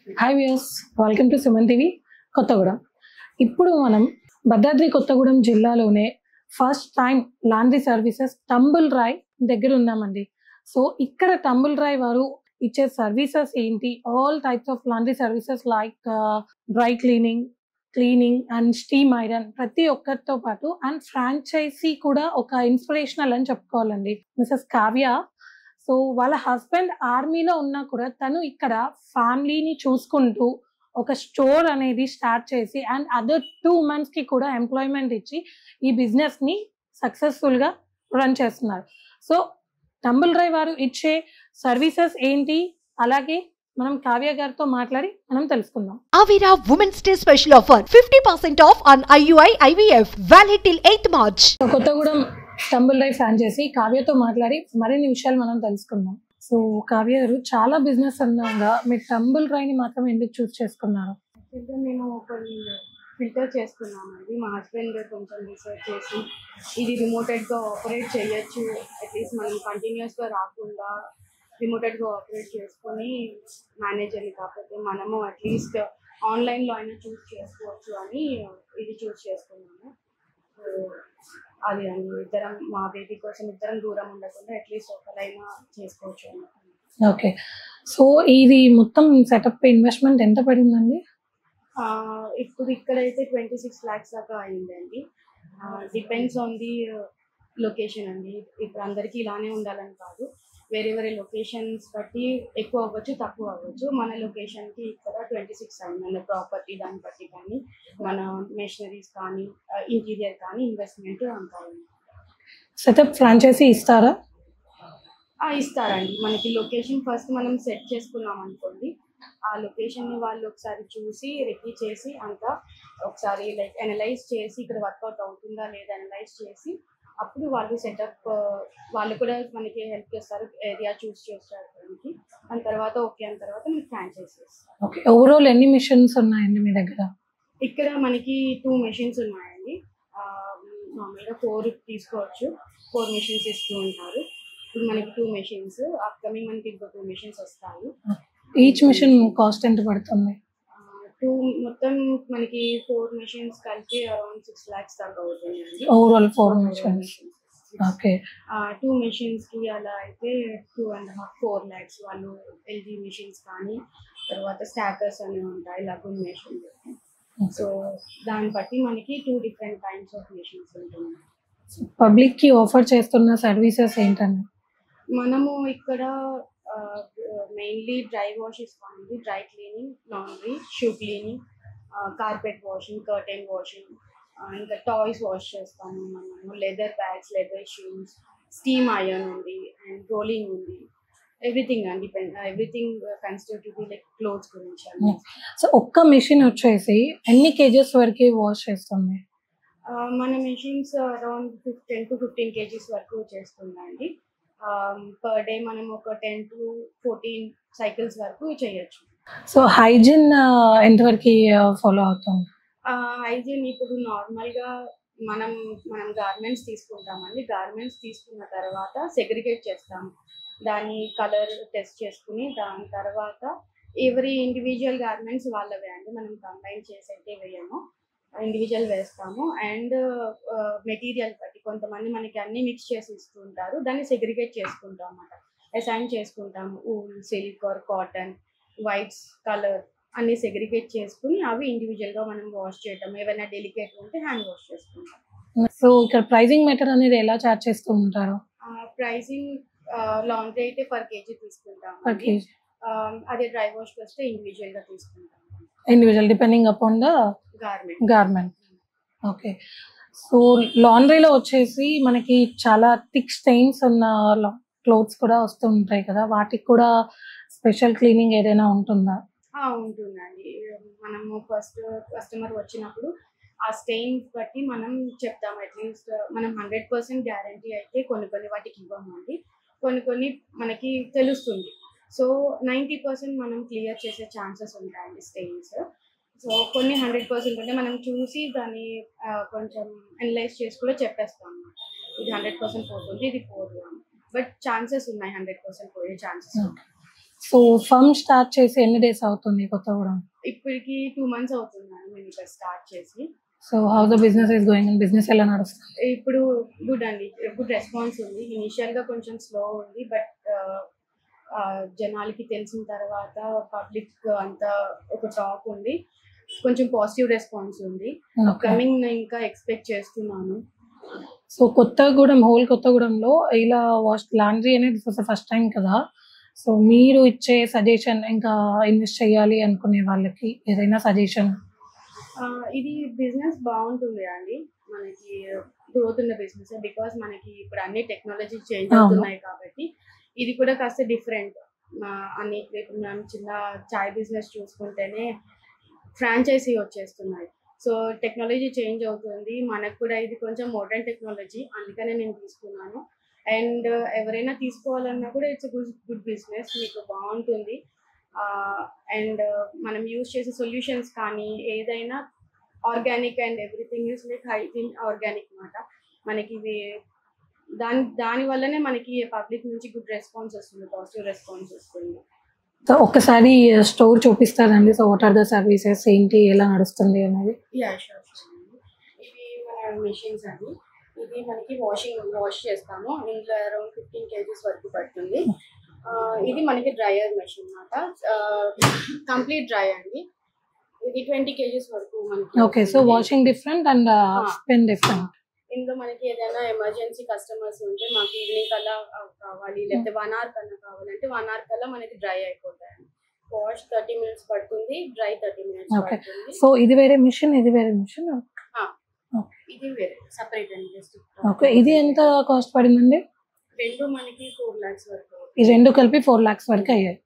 Hi viewers, welcome to Suman TV Kothagudem. ఇప్పుడు మనం భద్రాద్రి కొత్తగూడెం జిల్లాలోనే first time laundry services Tumble Dry దగ్గర ఉన్నామండి. సో ఇక్కడ టంబుల్ రాయ్ వారు ఇచ్చే సర్వీసెస్ ఏంటి, all types of laundry services like dry cleaning and steam iron ప్రతి ఒక్కరితో పాటు అండ్ ఫ్రాంచైజీ కూడా ఒక ఇన్స్పిరేషనల్ అని చెప్పుకోవాలండి. మిసెస్ కావ్య, సో వాళ్ళ హస్బెండ్ ఆర్మీలో ఉన్నా కూడా తను ఇక్కడ ఫ్యామిలీని చూసుకుంటూ ఒక స్టోర్ అనేది స్టార్ట్ చేసి అండ్ అదర్ 2 months కి కూడా ఎంప్లాయ్మెంట్ ఇచ్చి ఈ బిజినెస్ ని సక్సెస్ఫుల్ గా రన్ చేస్తున్నారు. సో టంబుల్ రాయ్ వారు ఇచ్చే సర్వీసెస్ ఏంటి, అలాగే మనం కావ్య గారితో మాట్లాడి మనం తెలుసుకుందాం. Avira Women's Day special offer 50% off on IUI IVF valid till 8th March. Kothagudem Tumble Dry franchise కావ్యతో మాట్లాడి మరిన్ని విషయాలు మనం తెలుసుకుందాం. సో కావ్య గారు, చాలా బిజినెస్ అన్నాగా మీరు టంబుల్ రాయ్ ని మాత్రం ఎందుకు చూస్ చేసుకున్నారు? మేము కొన్ని ఫిల్టర్ చేసుకున్నామండి. మా హస్బెండ్ కొంచెం రీసెర్చ్ చేసి ఇది రిమోటెడ్గా ఆపరేట్ చేయొచ్చు, అట్లీస్ట్ మనం కంటిన్యూస్గా రాకుండా రిమోటెడ్గా ఆపరేట్ చేసుకొని మేనేజర్ని కాకపోతే మనము అట్లీస్ట్ ఆన్లైన్లో అయినా చూస్ చేసుకోవచ్చు అని ఇది చూస్ చేసుకున్నాము. అది అండి, ఇద్దరం మా బేబీ కోసం ఇద్దరం దూరం ఉండకుండా అట్లీస్ట్ ఒకరైనా చేసుకోవచ్చు అని. ఓకే, సో ఇది మొత్తం సెటప్ ఇన్వెస్ట్మెంట్ ఎంత పడిందండి? ఇప్పుడు ఇక్కడైతే 26 lakhs దాకా అయిందండి. డిపెండ్స్ ఆన్ ది లొకేషన్ అండి. ఇప్పుడు అందరికీ ఇలానే ఉండాలని కాదు, వేరే వేరే లొకేషన్స్ బట్టి ఎక్కువ అవ్వచ్చు, తక్కువ అవ్వచ్చు. మన లొకేషన్కి ఇక్కడ 26 అయింది. ప్రాపర్టీ దాన్ని బట్టి కానీ మన మెషినరీస్ కానీ ఇంటీరియర్ కానీ ఇన్వెస్ట్మెంట్ అంత అయింది. సెటప్ ఫ్రాంచైజీ ఇస్తారా? ఇస్తారండి. మనకి లొకేషన్ ఫస్ట్ మనం సెట్ చేసుకున్నాం అనుకోండి, ఆ లొకేషన్ని వాళ్ళు ఒకసారి చూసి రెక్కి చేసి అంతా ఒకసారి లైక్ అనలైజ్ చేసి ఇక్కడ వర్కౌట్ అవుతుందా లేదా అనలైజ్ చేసి అప్పుడు వాళ్ళు సెటప్ వాళ్ళు కూడా మనకి హెల్ప్ చేస్తారు, ఏరియా చూస్ చేసుకోవడానికి. దాని తర్వాత ఓకే అయిన తర్వాత మనకి ఫ్రాంచైజ్ చేస్తారు. ఓకే, ఓవరాల్ ఎన్ని మిషన్స్ ఉన్నాయండి మీ దగ్గర? ఇక్కడ మనకి 2 machines ఉన్నాయండి. నార్మల్గా 4 తీసుకోవచ్చు, 4 machines ఇస్తూ ఉంటారు. ఇప్పుడు మనకి 2 machines, అప్కమింగ్ మనకి ఇంకో 2 machines వస్తాయి. ఈచ్ మిషన్ కాస్ట్ ఎంత పడుతుంది? మొత్తం మనకి 4 machines కలిపి అరౌండ్ 6 lakhs దాకా అవుతుంది. Overall 4 machines. ఓకే, 2 machines కి అలా అయితే 2.5-4 lakhs. వాళ్ళు ఎల్జీ మిషన్స్ కానీ తర్వాత స్టాకర్స్ అని ఉంటాయి, లగూన్ మెషిన్స్. సో దాన్ని బట్టి మనకి 2 different kinds of machines ఉంటుంది. పబ్లిక్ కి ఆఫర్ చేస్తున్న సర్వీసెస్ ఏంటండి? మనము ఇక్కడ మెయిన్లీ డ్రై వాష్ ఇస్తామండి. Dry cleaning, laundry, shoe cleaning, carpet washing, curtain washing, ఇంకా టాయ్స్ వాష్ చేస్తాము మనము. Leather bags, leather shoes, steam iron ఉంది అండ్ రోలింగ్ ఉంది. ఎవ్రీథింగ్ అండి, ఎవ్రీథింగ్ కన్స్టిట్యూటివ్ లైక్ క్లోత్స్ గురించి అండి. సో ఒక్క మిషన్ వచ్చేసి ఎన్ని కేజెస్ వరకు వాష్ చేస్తుంది? మన మెషిన్స్ అరౌండ్ 10 to 15 kgs వరకు చేస్తుందండి. పర్ డే మనం ఒక 10 to 14 cycles వరకు చేయొచ్చు. సో హైజీన్ ఎంతవరకు ఫాలో అవుతుంది? హైజీన్ ఇప్పుడు నార్మల్గా మనం గార్మెంట్స్ తీసుకుంటామండి. గార్మెంట్స్ తీసుకున్న తర్వాత సెగ్రిగేట్ చేస్తాము, దాని కలర్ టెస్ట్ చేసుకుని దాని తర్వాత ఎవరి ఇండివిజువల్ గార్మెంట్స్ వాళ్ళవే అండి. మనం కంబైన్ చేసి అయితే వేయము, ఇండివిజువల్ వేస్తాము. అండ్ మెటీరియల్ బట్టి కొంతమంది మనకి అన్ని మిక్స్ చేసి ఇస్తుంటారు, దాన్ని సెగ్రిగేట్ చేసుకుంటాం అన్నమాట. అసైన్ చేసుకుంటాము, wool, silk or cotton, whites, colour అన్ని సెగ్రిగేట్ చేసుకుని అవి ఇండివిజువల్గా మనం వాష్ చేయటం. ఏమైనా డెలికేట్ ఉంటే హ్యాండ్ వాష్ చేసుకుంటాం. సో ఇక్కడ ప్రైజింగ్ మెథడ్ అనేది ఎలా చార్జ్ చేస్తూ ఉంటారు? ప్రైసింగ్ లాండ్రీ అయితే పర్ కేజీ తీసుకుంటాం. అదే డ్రై వాష్కి వస్తే ఇండివిజువల్గా తీసుకుంటాం. Individual depending upon the garment. Okay, so లాండ్రీలో వచ్చేసి మనకి చాలా థిక్ స్టెయిన్స్ ఉన్న క్లోత్స్ కూడా వస్తూ ఉంటాయి కదా, వాటికి కూడా స్పెషల్ క్లీనింగ్ ఏదైనా ఉంటుందా? ఉంటుందండి. మనము ఫస్ట్ కస్టమర్ వచ్చినప్పుడు ఆ స్టెయిన్స్ బట్టి మనం చెప్తాం. అట్లీస్ట్ మనం 100% గ్యారంటీ అయితే కొన్ని వాటికి ఇవ్వమండి, కొన్ని మనకి తెలుస్తుంది. సో 90% మనం క్లియర్ చేసే ఛాన్సెస్ ఉంటాయండి స్టెయిన్స్. సో కొన్ని 100% ఉంటే మనం చూసి దాన్ని కొంచెం అనలైజ్ చేసి కూడా చెప్పేస్తాం అన్నమాట. ఇది 100% పోతుంది, ఇది పోదు అని. బట్ ఛాన్సెస్ ఉన్నాయి, 100% పోయే ఛాన్సెస్. సో ఫర్మ్ స్టార్ట్ చేసి ఎన్ని డేస్ అవుతుంది కొత్తగూడెం? ఇప్పటికి 2 months అవుతుంది మేడం మేము ఇక్కడ స్టార్ట్ చేసి. So how the business is going? Business ఎలా నడుస్తుంది? ఇప్పుడు గుడ్ అండి, గుడ్ రెస్పాన్స్ ఉంది. ఇనిషియల్గా కొంచెం స్లో ఉంది, బట్ జనాలకి తెలిసిన తర్వాత పబ్లిక్ అంతా ఒక టాక్ ఉంది, కొంచెం పాజిటివ్ రెస్పాన్స్ ఉంది. కమింగ్ ఇంకా ఎక్స్పెక్ట్ చేస్తున్నాను. సో కొత్తగూడెం, హోల్ కొత్తగూడెంలో ఇలా లాండ్రీ అనేది ఫస్ట్ టైం కదా, సో మీరు ఇచ్చే సజెషన్, ఇంకా ఇన్వెస్ట్ చేయాలి అనుకునే వాళ్ళకి ఏదైనా సజెషన్? ఇది బిజినెస్ బాగుంటుంది అండి, మనకి గ్రోత్ ఉన్న బిజినెస్. బికాస్ మనకి ఇప్పుడు అన్ని టెక్నాలజీ చేంజ్ అవుతున్నాయి కాబట్టి ఇది కూడా కాస్త డిఫరెంట్. అన్ని మనం చిన్న చాయ్ బిజినెస్ చూసుకుంటేనే ఫ్రాంచైజీ వచ్చేస్తున్నాయి. సో టెక్నాలజీ చేంజ్ అవుతుంది, మనకు కూడా ఇది కొంచెం మోడర్న్ టెక్నాలజీ, అందుకనే నేను తీసుకున్నాను. అండ్ ఎవరైనా తీసుకోవాలన్నా కూడా ఇట్స్ గుడ్ బిజినెస్, మీకు బాగుంటుంది. అండ్ మనం యూజ్ చేసే సొల్యూషన్స్ కానీ ఏదైనా organic and everything is like hygiene organic మాట. మనకి ఇది దాని వల్లనే మనకి పబ్లిక్ నుంచి గుడ్ రెస్పాన్స్ వస్తుంది, పాజిటివ్ రెస్పాన్స్ వస్తుంది. సో ఒక్కసారి స్టోర్ చూపిస్తారండి? So what are the services, ఏంటి, ఎలా నడుస్తుంది అనేది? ఇవి మన మెషిన్స్ అండి. ఇది మనకి వాష్ చేస్తాము, ఇందులో అరౌండ్ 15 kgs వరకు పడుతుంది. ఇది మనకి డ్రయర్ మెషిన్ అన్నమాట, కంప్లీట్ డ్రై అండి. ఇది 20 kgs వరకు మనకి. Okay, so washing different and spin different. ఇందులో మనకి ఏదైనా ఎమర్జెన్సీ కస్టమర్స్ ఉంటే మాకు ఈవినింగ్ కల్లా కావాలి, లేకపోతే 1 hour కన్నా కావాలంటే 1 hour కల్లా మనకి డ్రై అయిపోతాయి. వాష్ 30 minutes పడుతుంది, డ్రై 30 minutes పడుతుంది. సో ఇది వేరే మిషన్, ఇది వేరే మిషన్? ఇది వేరే సపరేట్ అండి. ఓకే, ఇది ఎంత కాస్ట్ పడిందండి? రెండు మనకి 4 lakhs వరకు. ఈ రెండు కలిపి 4 lakhs వరకు అయ్యాయి.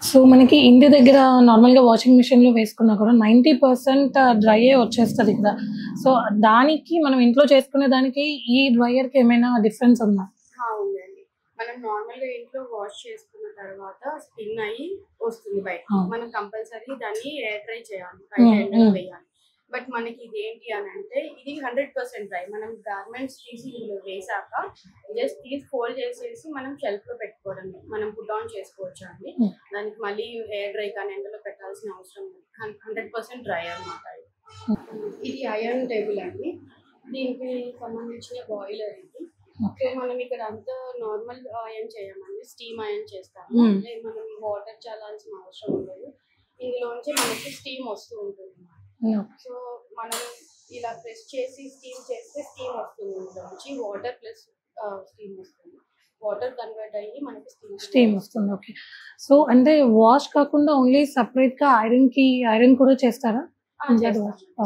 సో మనకి ఇంటి దగ్గర నార్మల్గా వాషింగ్ మిషన్ లో వేసుకున్నా కూడా 90% డ్రై వచ్చేస్తుంది కదా, సో దానికి మనం ఇంట్లో చేసుకునే దానికి ఈ డ్రైయర్ కి ఏమైనా డిఫరెన్స్ ఉందా? ఉందండి, మనం నార్మల్ గా ఇంట్లో వాష్ చేసుకున్న తర్వాత స్పిన్ అయ్యి వస్తుంది బయట, మనం కంపల్సరీ దాన్ని ఎయిర్ డ్రై చేయాలి, వేయాలి. బట్ మనకి ఇది ఏంటి అని అంటే ఇది 100% డ్రై. మనం గార్మెంట్స్ తీసి వేసాక జస్ట్ తీసి ఫోల్డ్ చేసేసి మనం షెల్ఫ్ లో పెట్టుకోవడం, మనం పుట్ ఆన్ చేసుకోవచ్చు అండి. దానికి మళ్ళీ ఎయిర్ డ్రై కానీ ఎండలో పెట్టాల్సిన అవసరం లేదు, 100% డ్రై అన్నమాట. ఇది ఐరన్ టేబుల్ అండి, దీనికి సంబంధించిన బాయిలర్ ఇది. సో మనం ఇక్కడ అంతా నార్మల్ ఐరన్ చేయమండి, స్టీమ్ ఐరన్ చేస్తాము. అంటే మనం వాటర్ చల్లాల్సిన అవసరం ఉండదు, ఇందులోంచి మనకి స్టీమ్ వస్తూ ఉంటుంది. సో మనం ఇలా ప్రెస్ చేసి స్టీమ్ చేస్తే స్టీమ్ వస్తుంది, ఇందులోంచి వాటర్ ప్లస్ స్టీమ్ వస్తుంది, వాటర్ కన్వర్ట్ అయ్యి మనకి స్టీమ్ వస్తుంది. ఓకే, సో అంటే వాష్ కాకుండా ఓన్లీ సపరేట్ గా ఐరన్ కూడా చేస్తారా?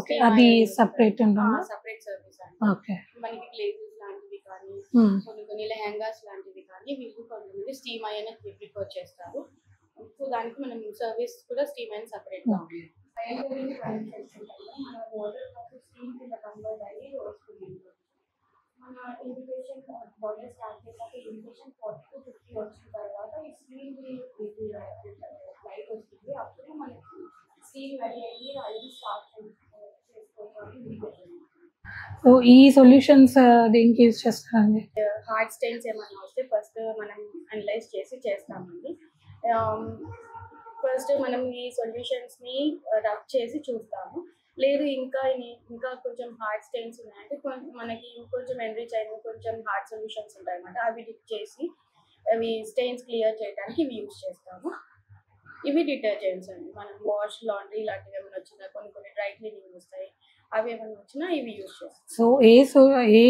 ఓకే, అది సపరేట్ సపరేట్ సర్వీస్ అండి. ఓకే, మనకి గ్లేజెస్ లాంటివి కానీ కొన్ని లెహంగాస్ లాంటివి కానీ వీళ్ళు కొంతమంది స్టీమ్ ఐరన్ ప్రిఫర్ చేస్తారు. సో దానికి మనం సర్వీస్ కూడా స్టీమ్ ఐరన్ సపరేట్ గా ఉంది. మన వాటర్ స్టీమ్ కింద కన్వర్ట్ అయ్యి వస్తుంది. మన ఇండికేషన్ బాయిలర్ స్టార్ట్ చేసాక ఇండికేషన్ 40 to 50 వచ్చిన తర్వాత ఈ స్టీమ్ లైట్ వస్తుంది, అప్పుడు మనకి స్టీమ్ రెడీ అయ్యి ఐరన్ స్టార్ట్ చేసుకోవాలి. సో ఈ సొల్యూషన్స్ దేనికి యూజ్ చేస్తారండి? హార్డ్ స్టెయిన్స్ ఏమైనా వస్తే ఫస్ట్ మనం అనలైజ్ చేసి చేస్తామండి. ఫస్ట్ మనం ఈ సొల్యూషన్స్ని రబ్ చేసి చూస్తాము, లేదు ఇంకా కొంచెం హార్డ్ స్టెయిన్స్ ఉన్నాయంటే మనకి ఇంకొంచెం ఎన్రిచ్ అయిన కొంచెం హార్డ్ సొల్యూషన్స్ ఉంటాయి అన్నమాట, అవి డిప్ చేసి అవి స్టెయిన్స్ క్లియర్ చేయడానికి ఇవి యూజ్ చేస్తాము. ఇవి డిటర్జెంట్స్ అండి, మనం వాష్, లాండ్రీ ఇలాంటివి ఏమైనా వచ్చినా, కొన్ని డ్రై క్లీనింగ్ వస్తాయి, అవి ఏమైనా వచ్చినా ఇవి యూజ్ చేస్తాం. సో ఏ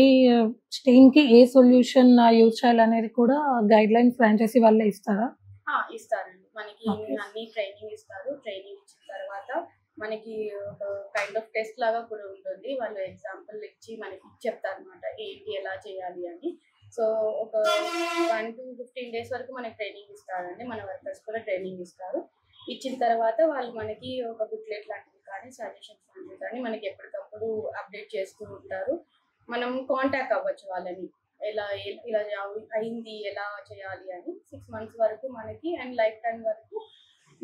స్టెయిన్ కి ఏ సొల్యూషన్ యూజ్ చేయాలనేది కూడా గైడ్ లైన్ ఫ్రాంచైజీ వాళ్ళే ఇస్తారా? ఇస్తారండి, మనకి అన్ని ట్రైనింగ్ ఇస్తారు. ట్రైనింగ్ ఇచ్చిన తర్వాత మనకి ఒక కైండ్ ఆఫ్ టెస్ట్ లాగా కూడా ఉంటుంది, వాళ్ళు ఎగ్జాంపుల్ ఇచ్చి మనకి చెప్తారు అనమాట ఏంటి ఎలా చేయాలి అని. సో ఒక 1 to 15 days వరకు మనకి ట్రైనింగ్ ఇస్తారండి, మన వర్కర్స్ కూడా ట్రైనింగ్ ఇస్తారు. ఇచ్చిన తర్వాత వాళ్ళు మనకి ఒక బుక్లెట్ లాంటివి కానీ సజెషన్స్ లాంటివి కానీ మనకి ఎప్పటికప్పుడు అప్డేట్ చేస్తూ ఉంటారు. మనం కాంటాక్ట్ అవ్వచ్చు వాళ్ళని, ఇలా అయింది ఎలా చేయాలి అని. 6 months వరకు మనకి అండ్ లైఫ్ టైం వరకు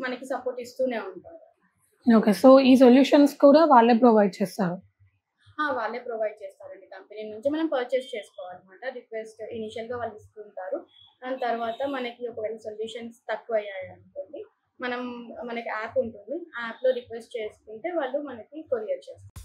మనకి సపోర్ట్ ఇస్తూనే ఉంటారు. ఓకే, సో ఈ సొల్యూషన్స్ కూడా వాళ్ళే ప్రొవైడ్ చేస్తారు? వాళ్ళే ప్రొవైడ్ చేస్తారండి, కంపెనీ నుంచి మనం పర్చేస్ చేసుకోవాలన్నమాట. రిక్వెస్ట్ ఇనిషియల్గా వాళ్ళు ఇస్తుంటారు, దాని తర్వాత మనకి ఒకవేళ సొల్యూషన్స్ తక్కువ అయ్యాయి అనుకోండి, మనకి యాప్ ఉంటుంది, ఆ యాప్లో రిక్వెస్ట్ చేసుకుంటే వాళ్ళు మనకి కొరియర్ చేస్తారు.